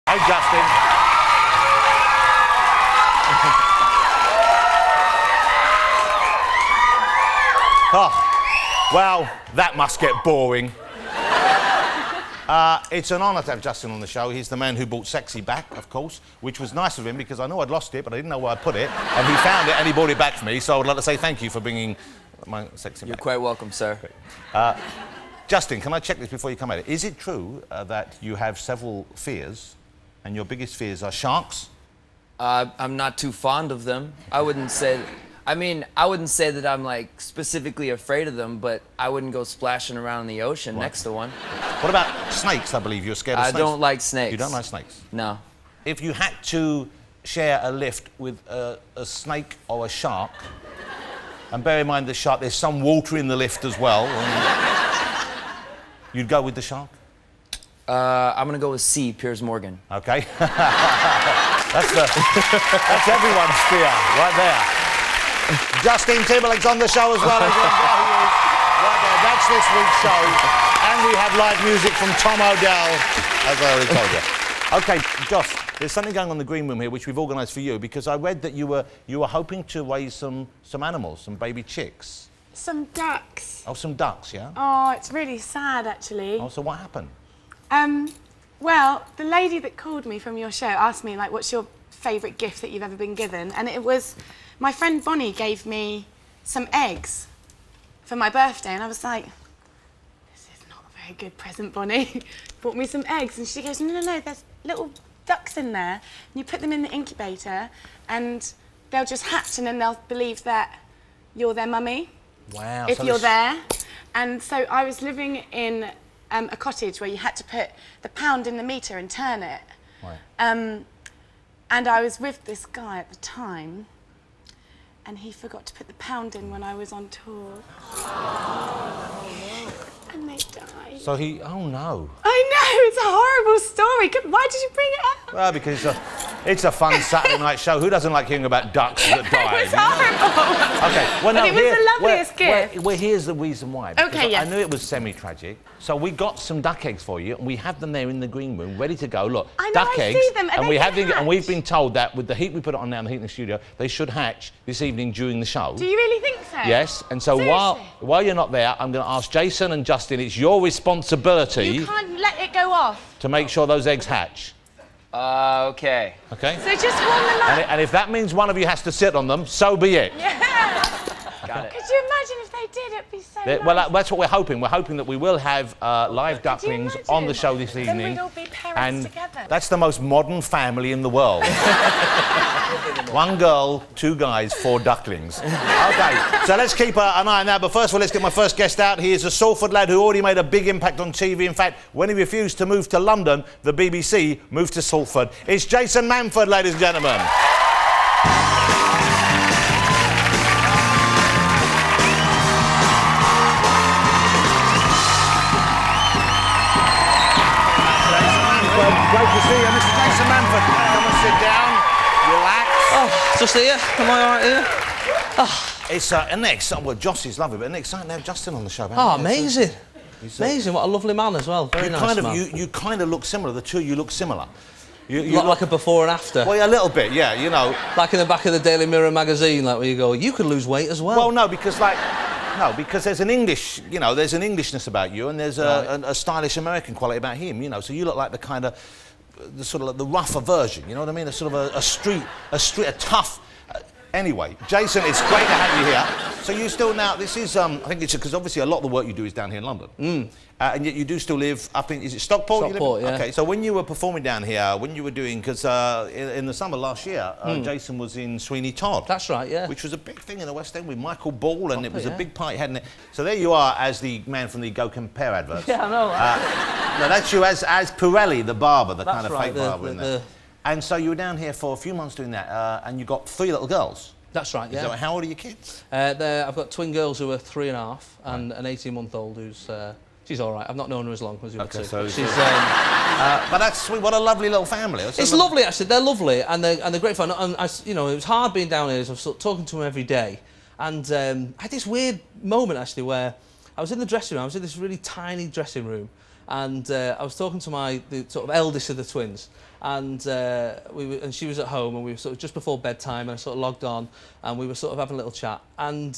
Hey, Justin. Oh, well, that must get boring. It's an honour to have Justin on the show. He's the man who brought Sexy back, of course, which was nice of him because I know I'd lost it, but I didn't know where I put it, and he found it and he brought it back for me, so I would like to say thank you for bringing my Sexy back. You're quite welcome, sir. Justin, can I check this before you come at it? Is it true that you have several fears, and your biggest fears are sharks? I'm not too fond of them. I wouldn't say that I'm, like, specifically afraid of them, but I wouldn't go splashing around in the ocean next to one. What about snakes? I believe you're scared of snakes. I don't like snakes. You don't like snakes? No. If you had to share a lift with a snake or a shark, and bear in mind the shark, there's some water in the lift as well, you'd go with the shark? I'm gonna go with C, Piers Morgan. Okay. That's everyone's fear, right there. Justin Timberlake's on the show as well. There he is. Right there. That's this week's show. And we have live music from Tom Odell, as I already told you. OK, Joss, there's something going on in the green room here which we've organised for you because I read that you were hoping to raise some animals, some baby chicks. Some ducks. Oh, some ducks, yeah? Oh, it's really sad, actually. Oh, so what happened? Well, the lady that called me from your show asked me, like, what's your favourite gift that you've ever been given? And it was, my friend Bonnie gave me some eggs for my birthday, and I was like, this is not a very good present, Bonnie. Bought me some eggs, and she goes, no, there's little ducks in there, and you put them in the incubator, and they'll just hatch, and then they'll believe that you're their mummy. Wow. If you're there. And so I was living in a cottage where you had to put the pound in the meter and turn it. Right. And I was with this guy at the time, and he forgot to put the pound in when I was on tour. And they died. So oh no. I know, it's a horrible story. Why did you bring it up? Well, because it's a fun Saturday night show. Who doesn't like hearing about ducks that die? It was horrible. Okay, well, But it was the loveliest gift. Well, here's the reason why. Okay, yes. I knew it was semi-tragic. So we got some duck eggs for you, and we have them there in the green room, ready to go. Look, I know, duck I eggs. see them, and we they have can and we've hatch. been told that with the heat we put on now, and the heat in the studio, they should hatch this evening during the show. Do you really think so? Yes, and so Seriously? while you're not there, I'm going to ask Jason and Justin. It's your responsibility You can't let it go off. to make sure those eggs hatch. Okay. Okay. So just warm them up. And if that means one of you has to sit on them, so be it. Yeah. Got it. Could you imagine if they did? It'd be so nice. Well, that's what we're hoping. We're hoping that we will have live ducklings imagine? on the show this Then evening. we'd all be parents and together. That's the most modern family in the world. One girl, two guys, four ducklings. Okay, so let's keep an eye on that. But first of all, let's get my first guest out. He is a Salford lad who already made a big impact on TV. In fact, when he refused to move to London, the BBC moved to Salford. It's Jason Manford, ladies and gentlemen. Great to see you, Mr. Jason Manford. Come and sit down, relax. Oh, just here. Am I all right here? It's an exciting. Well, Joss is lovely, but an exciting to have Justin on the show. Oh, amazing. Amazing. What a lovely man as well. Very nice man. You kind of look similar. The two of you look similar. You look like a before and after. Well, a little bit, yeah. You know. Like in the back of the Daily Mirror magazine, like where you go, you could lose weight as well. Well, no, because because there's an English, there's an Englishness about you, and there's a stylish American quality about him, So you look like the kind of, the sort of like the rougher version, you know what I mean? A sort of a tough. Anyway, Jason, it's great to have you here. So you still now, this is, I think it's because obviously a lot of the work you do is down here in London. And yet you do still live up in, is it Stockport? Stockport, yeah. Okay, so when you were performing down here, when you were doing, because in the summer last year, Jason was in Sweeney Todd. That's right, yeah. Which was a big thing in the West End with Michael Ball, and it was yeah. a big party, hadn't it? So there you are as the man from the Go Compare adverts. Yeah, I know. No, that's you as Pirelli, the barber, the That's kind of right, fake barber in there. And so you were down here for a few months doing that, and you got 3 little girls. That's right, yeah. So how old are your kids? I've got twin girls who are 3.5 and an 18-month-old who's... she's all right. I've not known her as long as you were two. So she's... but that's sweet. What a lovely little family. It's lovely, actually. They're lovely, and they're great fun. And it was hard being down here. So I was sort of talking to them every day. And I had this weird moment, actually, where I was in the dressing room. I was in this really tiny dressing room. and I was talking to the sort of eldest of the twins, and she was at home, and we were sort of just before bedtime, and I sort of logged on, and we were sort of having a little chat, and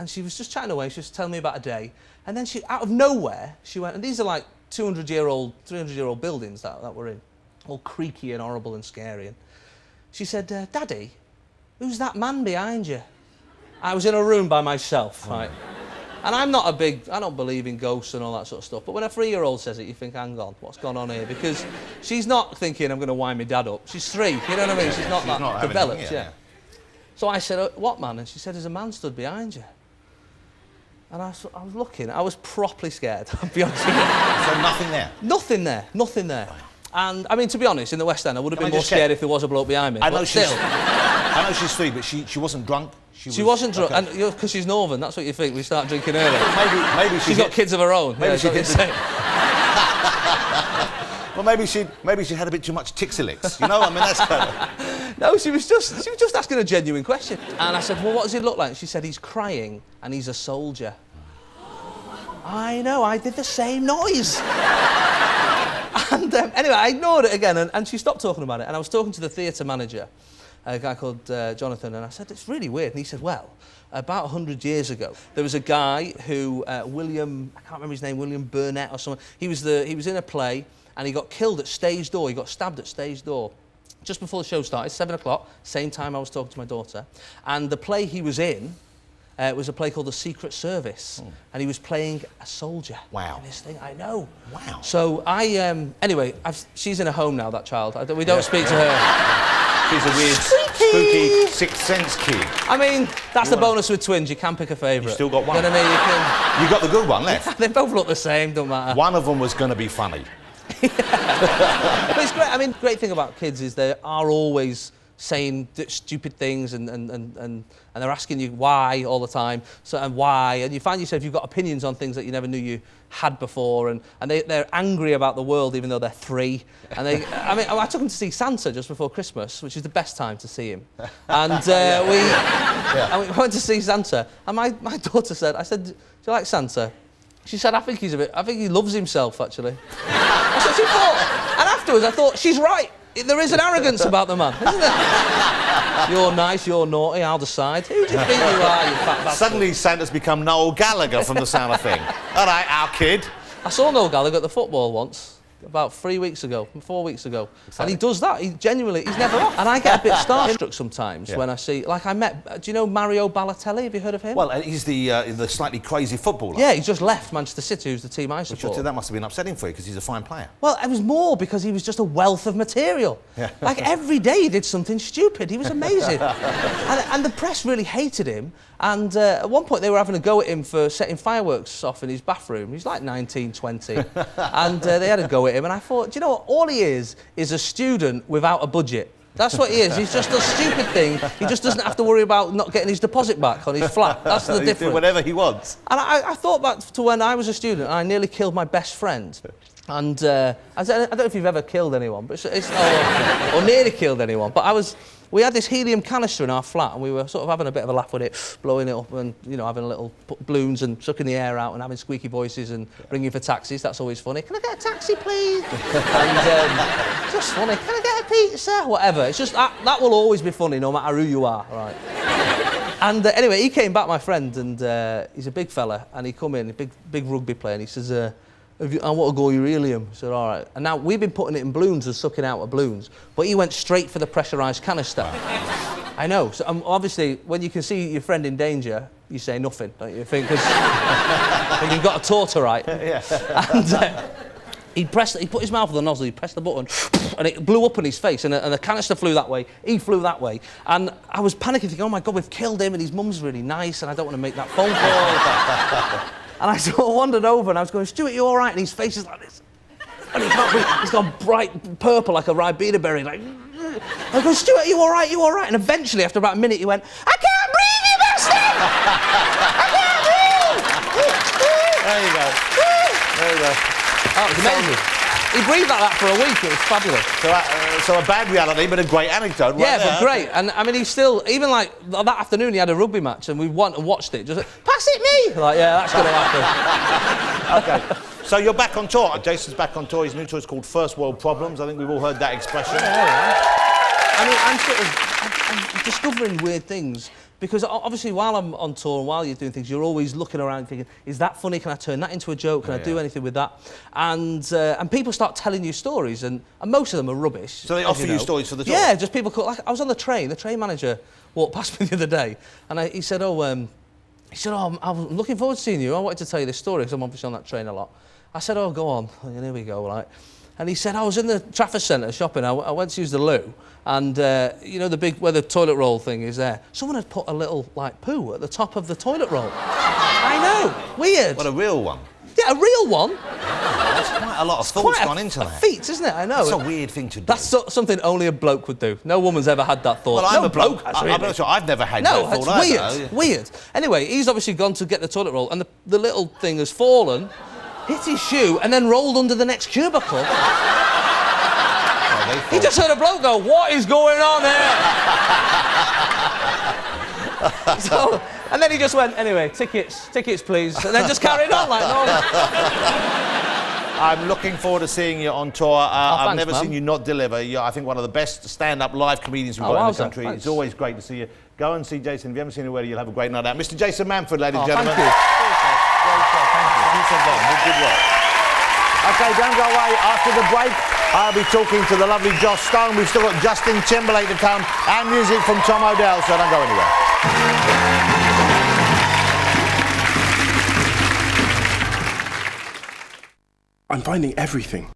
she was just chatting away. She was telling me about a day, and then she, out of nowhere, she went, and these are like 200-year-old, 300-year-old buildings that we're in, all creaky and horrible and scary. And she said, "Daddy, who's that man behind you?" I was in a room by myself, right? And I don't believe in ghosts and all that sort of stuff, but when a 3-year-old says it, you think, hang on, what's gone on here? Because she's not thinking, I'm going to wind my dad up. She's 3, you know what I mean? She's not that developed, yeah. So I said, "What man?" And she said, "There's a man stood behind you." And I was looking, I was properly scared, I'll be honest with you. So nothing there? Nothing there. And, I mean, to be honest, in the West End, I would have been more scared if there was a bloke behind me. I know she's 3, but she wasn't drunk? She wasn't drunk, and because she's Northern, that's what you think, we start drinking early. Maybe she's got kids of her own. Maybe she did. say. Well, maybe she had a bit too much Tixilix, you know? I mean, that's kind of... No, she was just asking a genuine question. And I said, "Well, what does he look like?" She said, "He's crying, and he's a soldier." I know, I did the same noise. And anyway, I ignored it again, and she stopped talking about it. And I was talking to the theatre manager, a guy called Jonathan, and I said, "It's really weird." And he said, "Well, about 100 years ago, there was a guy who, William, I can't remember his name, William Burnett or something. He was in a play, and he got killed at stage door. He got stabbed at stage door. Just before the show started, 7 o'clock, same time I was talking to my daughter. And the play he was in was a play called The Secret Service. And he was playing a soldier. Wow. In this thing, I know. Wow. So anyway, she's in a home now, that child. We don't speak to her. She's a weird, spooky, sixth sense kid. I mean, that's the bonus with twins. You can pick a favourite. You still got one. You know what I mean? You got the good one left. They both look the same, don't matter. One of them was going to be funny. But it's great. I mean, the great thing about kids is they are always saying stupid things and they're asking you why all the time. And you find yourself, you've got opinions on things that you never knew you had before, and they're angry about the world even though they're 3. And I took them to see Santa just before Christmas, which is the best time to see him. And we went to see Santa, and my daughter said, I said, "Do you like Santa?" She said, I think he loves himself, actually. That's what she thought. And afterwards, I thought, she's right. There is an arrogance about the man, isn't there? You're nice, you're naughty, I'll decide. Who do you think you are, you fat bastard? Suddenly, Santa's become Noel Gallagher from the sound of thing. All right, our kid. I saw Noel Gallagher at the football once, about 4 weeks ago. And he does that. He's never off. And I get a bit starstruck sometimes when I see, like I met, do you know Mario Balotelli? Have you heard of him? Well, he's the slightly crazy footballer. Yeah, he's just left Manchester City, who's the team I support. That must have been upsetting for you, because he's a fine player. Well, it was more because he was just a wealth of material. Yeah. Like, every day he did something stupid. He was amazing. and the press really hated him. And at one point they were having a go at him for setting fireworks off in his bathroom. He's like 19, 20. And they had a go at him. And I thought, do you know what? All he is a student without a budget. That's what he is. He's just a stupid thing. He just doesn't have to worry about not getting his deposit back on his flat. That's the difference. Do whatever he wants. And I thought back to when I was a student and I nearly killed my best friend. And I don't know if you've ever killed anyone, but or nearly killed anyone. But we had this helium canister in our flat, and we were sort of having a bit of a laugh with it, blowing it up, and having a little balloons and sucking the air out, and having squeaky voices and ringing for taxis. That's always funny. Can I get a taxi, please? And just funny. Can I get a pizza? Whatever. It's just that will always be funny, no matter who you are, right? And anyway, he came back, my friend, and he's a big fella, and he come in, a big rugby player, and he says, I want to go uranium. I said, all right. And now we've been putting it in balloons and sucking out of balloons, but he went straight for the pressurised canister. I know. So obviously, when you can see your friend in danger, you say nothing, don't you? Think, because you've got a torture, right? Yeah. And he put his mouth on the nozzle, he pressed the button, and it blew up in his face, and the canister flew that way, he flew that way, and I was panicking, thinking, oh my God, we've killed him, and his mum's really nice, and I don't want to make that phone call. And I sort of wandered over, and I was going, Stuart, you all right? And his face is like this. And he's gone bright purple like a Ribena berry. Like, I go, Stuart, you all right? You all right? And eventually, after about a minute, he went, I can't breathe, you bastard! I can't breathe! There you go. There you go. That was amazing. He breathed like that for a week. It was fabulous. So a bad reality, but a great anecdote. Right Yeah, there. but great. And I mean, he's still, even like that afternoon, he had a rugby match, and we watched it. Just like, pass it me. Like, yeah, that's going to happen. Okay. So you're back on tour. Jason's back on tour. His new tour is called First World Problems. I think we've all heard that expression. I mean, I'm discovering weird things because obviously while I'm on tour and while you're doing things, you're always looking around thinking, is that funny? Can I turn that into a joke? Can I do anything with that? And people start telling you stories, and most of them are rubbish. So they offer you stories for the tour? Yeah, just people call. Like, I was on the train manager walked past me the other day, and he said, I'm looking forward to seeing you. I wanted to tell you this story because I'm obviously on that train a lot. I said, oh, go on. And here we go, right? And he said, I was in the Trafford Centre shopping. I went to use the loo, and you know the big where the toilet roll thing is there. Someone had put a little like poo at the top of the toilet roll. I know, weird. What, a real one? Yeah, a real one. That's quite a lot of thoughts gone into that. Feat, isn't it? I know. That's a weird thing to do. That's something only a bloke would do. No woman's ever had that thought. Well, I'm no a bloke. Really. I'm not sure. I've never had no, that thought that's either. Weird. Anyway, he's obviously gone to get the toilet roll, and the little thing has fallen, hit his shoe, and then rolled under the next cubicle. He just heard a bloke go, what is going on here? So, and then he just went, anyway, tickets please, and then just carried on like normal. I'm looking forward to seeing you on tour. I've thanks, never man. seen you not deliver. You're, I think, one of the best stand-up live comedians we've got in the country. Thanks. It's always great to see you. Go and see Jason. If you haven't seen him already, you'll have a great night out. Mr. Jason Manford, ladies and gentlemen. Thank you. Thank you so much. Good work. OK, don't go away. After the break, I'll be talking to the lovely Joss Stone. We've still got Justin Timberlake to come and music from Tom Odell, so don't go anywhere. I'm finding everything.